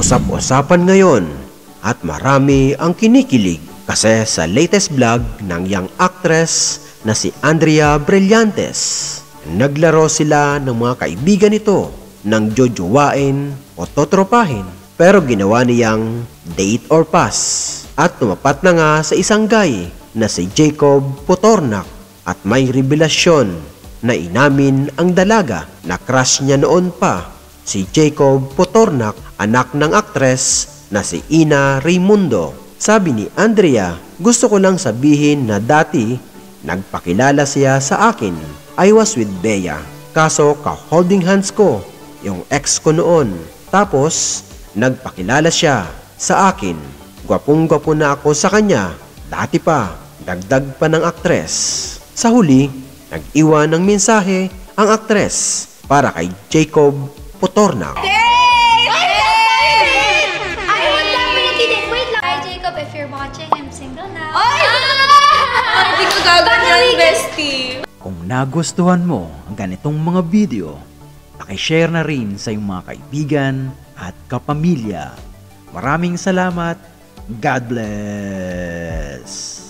usap-usapan ngayon at marami ang kinikilig kasi sa latest vlog ng young actress na si Andrea Brillantes. Naglaro sila ng mga kaibigan nito ng jojowain o totropahin, pero ginawa niyang date or pass at tumapat na nga sa isang guy na si Jacob Potornak at may revelasyon na inamin ang dalaga na crush niya noon pa. Si Jacob Potornak, anak ng aktres na si Ina Raimundo. Sabi ni Andrea, gusto ko lang sabihin na dati nagpakilala siya sa akin. I was with Bea, kaso ka-holding hands ko yung ex ko noon. Tapos nagpakilala siya sa akin. Gwapong-gwapo na ako sa kanya dati pa, dagdag pa ng aktres. Sa huli, nag-iwan ng mensahe ang aktres para kay Jacob Potornak. Hey! I would definitely did. Wait lang. Hi, Jacob. If you're watching, I'm single now. Ay! Hindi ko gaganyan, bestie. Kung nagustuhan mo ang ganitong mga video, pakishare na rin sa iyong mga kaibigan at kapamilya. Maraming salamat. God bless.